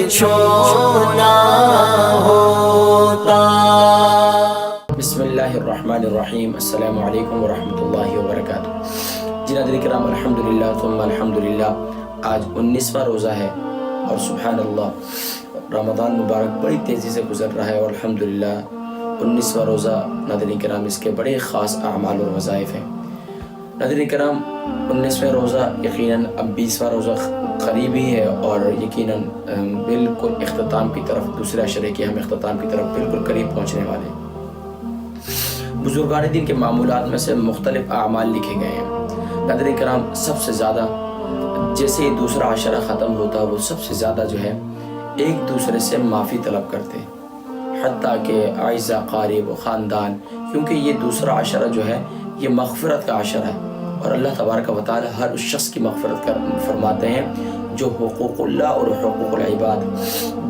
چھونا ہوتا۔ بسم اللہ الرحمن الرحیم، السلام علیکم ورحمۃ اللہ وبرکاتہ۔ جی ناظرین کرام، الحمدللہ ثم الحمدللہ، آج 19واں روزہ ہے اور سبحان اللہ رمضان مبارک بڑی تیزی سے گزر رہا ہے، اور الحمدللہ 19واں روزہ ناظرین کرام اس کے بڑے خاص اعمال اور وظائف ہیں۔ ناظرین کرام 19واں روزہ یقیناً اب 20واں روزہ قریب ہی ہے، اور یقیناً بالکل اختتام کی طرف، دوسرے عشرے کے ہم اختتام کی طرف بالکل قریب پہنچنے والے ہیں۔ بزرگان دین کے معمولات میں سے مختلف اعمال لکھے گئے ہیں۔ ناظرین کرام سب سے زیادہ جیسے ہی دوسرا عشرہ ختم ہوتا وہ سب سے زیادہ جو ہے ایک دوسرے سے معافی طلب کرتے ہیں، حتیٰ کہ اعزا قارب و خاندان، کیونکہ یہ دوسرا عشرہ جو ہے یہ مغفرت کا عشرہ ہے، اور اللہ تبارک و تعالی ہر اس شخص کی مغفرت فرماتے ہیں جو حقوق اللہ اور حقوق العباد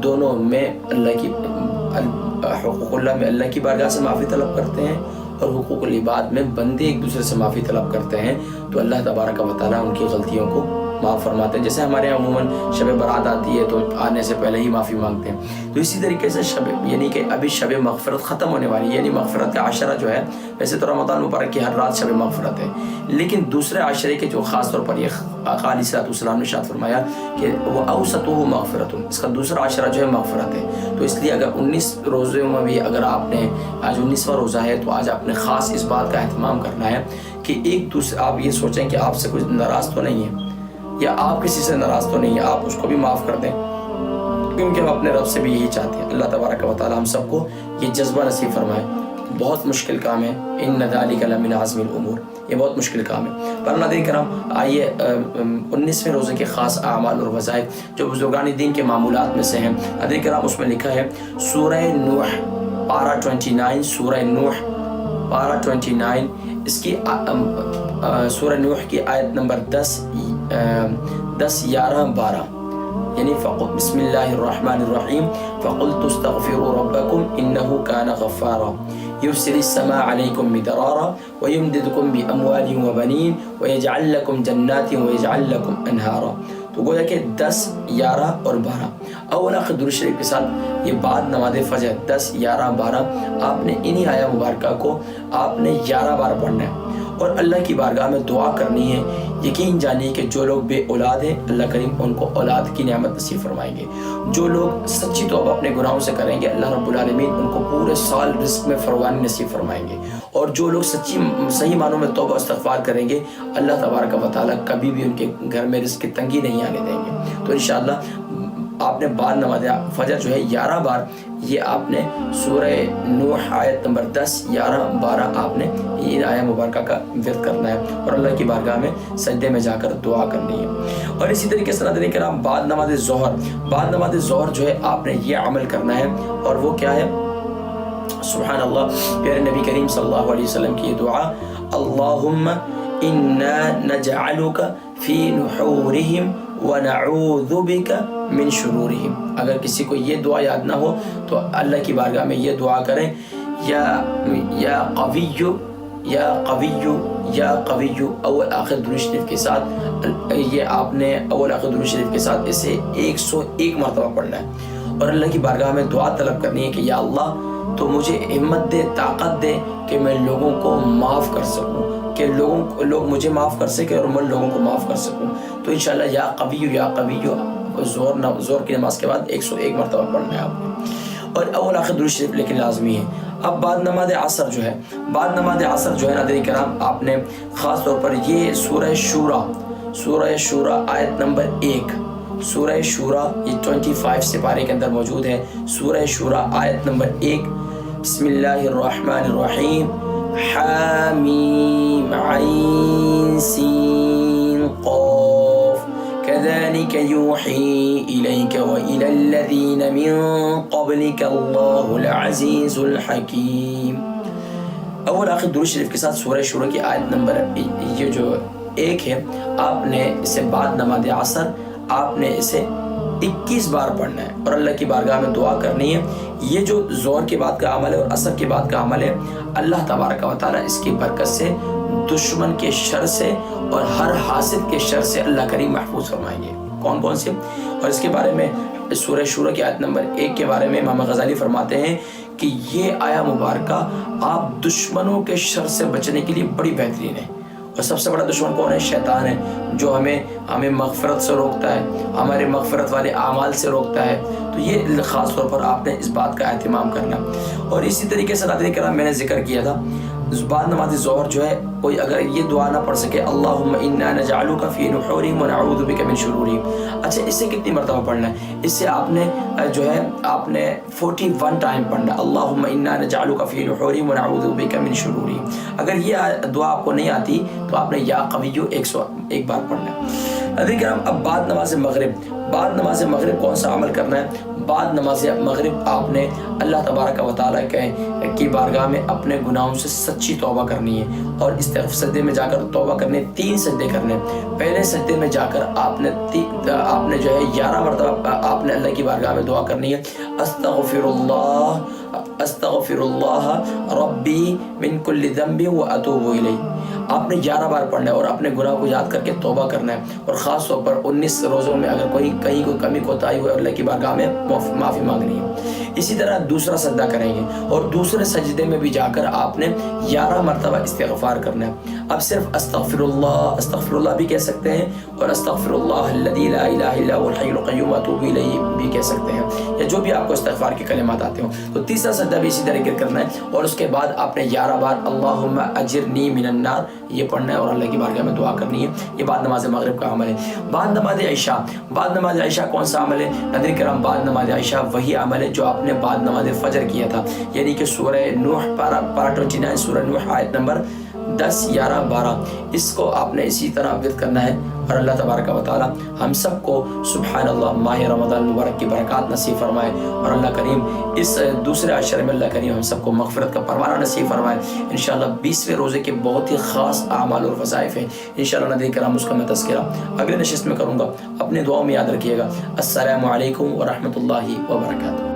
دونوں میں حقوق اللہ میں اللہ کی بارگاہ سے معافی طلب کرتے ہیں، اور حقوق العباد میں بندے ایک دوسرے سے معافی طلب کرتے ہیں، تو اللہ تبارک و تعالی ان کی غلطیوں کو معاف فرماتے ہیں۔ جیسے ہمارے یہاں عموماً شب برات آتی ہے تو آنے سے پہلے ہی معافی مانگتے ہیں، تو اسی طریقے سے یعنی کہ ابھی شب مغفرت ختم ہونے والی ہے، یعنی مغفرت کا عشرہ جو ہے، ویسے تو رمضان مبارک کی ہر رات شب مغفرت ہے، لیکن دوسرے عشرے کے جو خاص طور پر یہ آقا علیہ الصلوۃ والسلام نے ارشاد فرمایا کہ وہ اوسطہ مغفرت، اس کا دوسرا عشرہ جو ہے مغفرت ہے۔ تو اس لیے اگر 19 روزوں میں بھی اگر آپ نے آج 19واں روزہ ہے تو آج آپ نے خاص اس بات کا اہتمام کرنا ہے کہ ایک دوسرے آپ یہ سوچیں کہ آپ سے کوئی ناراض تو نہیں ہے، یا آپ کسی سے ناراض تو نہیں ہے، آپ اس کو بھی معاف کر دیں، کیونکہ ہم اپنے رب سے بھی یہی چاہتے ہیں۔ اللہ تبارک و تعالی ہم سب کو یہ جذبہ نصیب فرمائے۔ بہت مشکل کام ہے، ان ذالک لمن عزم الامور، یہ بہت مشکل کام ہے۔ پر ناظرین کرام آئیے 19ویں روزے کے خاص اعمال اور وظائف جو بزرگان دین کے معمولات میں سے ہیں۔ ناظرین کرام اس میں لکھا ہے سورہ نوح پارہ 29، سورہ نوح پارہ 29، اس کی سورہ نوح کی آیت نمبر 10، 11، 12، یعنی بسم اللہ الرحمن الرحیم فَقُلْتُ اسْتَغْفِرُوا رَبَّكُمْ إِنَّهُ كَانَ غَفَّارًا يُرْسِلِ السَّمَاءَ عَلَيْكُمْ مِدْرَارًا وَيُمْدِدْكُمْ بِأَمْوَالٍ وَبَنِينَ وَيَجْعَلْ لَكُمْ جَنَّاتٍ وَيَجْعَلْ لَكُمْ أَنْهَارًا۔ تو گویا کہ 10، 11 اور 12 اول آخر درود شریف کے ساتھ یہ بعد نماز فجر 10، 11، 12 آپ نے انہی آیہ مبارکہ کو آپ نے 11 بار پڑھنا ہے، اور اللہ کی بارگاہ میں دعا کرنی ہے۔ یقین جانیے کہ جو لوگ بے اولاد ہیں اللہ کریم ان کو اولاد کی نعمت نصیب فرمائیں گے، جو لوگ سچی توبہ اپنے گناہوں سے کریں گے اللہ رب العالمین ان کو پورے سال رزق میں فراوانی نصیب فرمائیں گے، اور جو لوگ صحیح معنوں میں توبہ استغفار کریں گے اللہ تبارک و تعالی کبھی بھی ان کے گھر میں رزق کی تنگی نہیں آنے دیں گے۔ تو انشاءاللہ آپ نے بعد نماز فجر جو ہے 11 بار یہ آپ نے سورہ نوح آیت نمبر 10، 11، 12 آپ نے یہ آیہ مبارکہ کا ورد کرنا ہے، اور اللہ کی بارگاہ میں سجدے میں جا کر دعا کرنی ہے۔ اور اسی طریقے سے ناظرین کرام بعد نماز ظہر جو ہے آپ نے یہ عمل کرنا ہے، اور وہ کیا ہے؟ سبحان اللہ، پیارے نبی کریم صلی اللہ علیہ وسلم کی یہ دعا، اللہم انا نجعلک فی نحورہم ونعوذ بک من شرورہم۔ اگر کسی کو یہ دعا یاد نہ ہو تو اللہ کی بارگاہ میں یہ دعا کریں، یا قوی یا قوی یا قوی، اول آخر درود شریف کے ساتھ یہ آپ نے اول آخر درود شریف کے ساتھ اسے 101 مرتبہ پڑھنا ہے، اور اللہ کی بارگاہ میں دعا طلب کرنی ہے کہ یا اللہ تو مجھے ہمت دے، طاقت دے کہ میں لوگوں کو معاف کر سکوں، کہ لوگ مجھے معاف کر سکے اور میں لوگوں کو معاف کر سکوں۔ تو انشاءاللہ یا قوی زور کی نماز کے بعد 101 مرتبہ پڑھنا ہے آپ نے، اور اول آخر درود شریف لیکن لازمی ہے۔ اب بعد نماز عصر جو ہے ناظرین کرام آپ نے خاص طور پر یہ سورہ شورا آیت نمبر 1، سورہ شورا یہ 25 سپارے کے اندر موجود ہے، سورہ شورا آیت نمبر 1، بسم اللہ الرحمن الرحیم حامیم عین سین قاف كذلك يوحي إليك وإلى الذين من قبلك الله العزيز الحكيم۔ اول آخر درود شریف کے ساتھ سورہ شورا کی آیت نمبر یہ جو 1 ہے آپ نے اسے بعد نماز عصر آپ نے اسے 21 بار پڑھنا ہے، اور اللہ کی بارگاہ میں دعا کرنی ہے۔ یہ جو ظہر کے بعد کا عمل ہے اور عصر کے بعد کا عمل ہے، اللہ تبارک و تعالیٰ اس کی برکت سے دشمن کے شر سے اور ہر حاسد کے شر سے اللہ کریم محفوظ فرمائیں گے۔ کون کون سے؟ اور اس کے بارے میں سورہ شورى کی آیت نمبر 1 کے بارے میں امام غزالی فرماتے ہیں کہ یہ آیہ مبارکہ آپ دشمنوں کے شر سے بچنے کے لیے بڑی بہترین ہے. اور سب سے بڑا دشمن کون ہے؟ شیطان ہے، جو ہمیں مغفرت سے روکتا ہے، ہمارے مغفرت والے اعمال سے روکتا ہے. تو یہ خاص طور پر آپ نے اس بات کا اہتمام کرنا. اور اسی طریقے سے ناظرین کرام میں نے ذکر کیا تھا بعد نماز ظہر جو ہے کوئی اگر یہ دعا نہ پڑھ سکے اللہم انا نجعلک فی نحورہم ونعوذ بک من شرورہم، اچھا اس سے کتنی مرتبہ پڑھنا ہے؟ اس سے آپ نے جو ہے آپ نے 41 ٹائم پڑھنا اللہم انا نجعلک فی نحورہم ونعوذ بک من شرورہم. اگر یہ دعا آپ کو نہیں آتی تو آپ نے یا قویو 101 بار پڑھنا ہے. حضرت کرام اب بعد نماز مغرب کون سا عمل کرنا ہے؟ بعد نماز مغرب آپ نے اللہ تبارک و تعالیٰ کی بارگاہ میں اپنے گناہوں سے سچی توبہ کرنی ہے اور سجدے میں جا کر توبہ کرنے 3 سجدے کرنے. پہلے سجدے میں جا کر آپ نے جو ہے 11 مرتبہ آپ نے اللہ کی بارگاہ میں دعا کرنی ہے استغفر اللہ ربی من کل ذنب واتوب الیہ. آپ نے 11 بار پڑھنا ہے اور اپنے گناہ کو یاد کر کے توبہ کرنا ہے. اور خاص طور پر 19 روزوں میں اگر کہیں کوئی کمی کوتاہی ہوئے اللہ کی بارگاہ میں معافی مانگنی ہے. اسی طرح دوسرا سجدہ کریں گے اور دوسرے سجدے میں بھی جا کر آپ نے 11 مرتبہ استغفار کرنا ہے. اب صرف استغفر اللہ بھی کہہ سکتے ہیں اور استغفر اللہ الذی لا الہ الا هو الحی القیوم واتوب الیہ بھی کہہ سکتے ہیں، یا جو بھی آپ کو استغفار کے کلمات آتے ہوں. تو تیسرا سجدہ بھی اسی طریقے کرنا ہے اور اس کے بعد آپ نے 11 بار اللہم اجرنی من النار یہ پڑھنا ہے اور اللہ کی بارگاہ میں دعا کرنی ہے. یہ بعد نماز مغرب کا عمل ہے. بعد نماز عشاء کون سا عمل ہے؟ ناظرین کرام بعد نماز عشاء وہی عمل ہے جو آپ نے بعد نماز فجر کیا تھا، یعنی کہ سورہ نوح پارہ 29 سورہ نوح آیت نمبر 10 11 12 اس کو آپ نے اسی طرح ورد کرنا ہے. اور اللہ تبارک و تعالی ہم سب کو سبحان اللہ ماہ رمضان مبارک کی برکات نصیب فرمائے اور اللہ کریم اس دوسرے عشرے میں اللہ کریم ہم سب کو مغفرت کا پروانہ نصیب فرمائے. انشاءاللہ 20ویں روزے کے بہت ہی خاص اعمال اور وظائف ہیں انشاءاللہ ناظرین کرام، اس کا میں تذکرہ اگلے نشست میں کروں گا. اپنے دعاؤں میں یاد رکھیے گا. السلام علیکم ورحمۃ اللہ وبرکاتہ.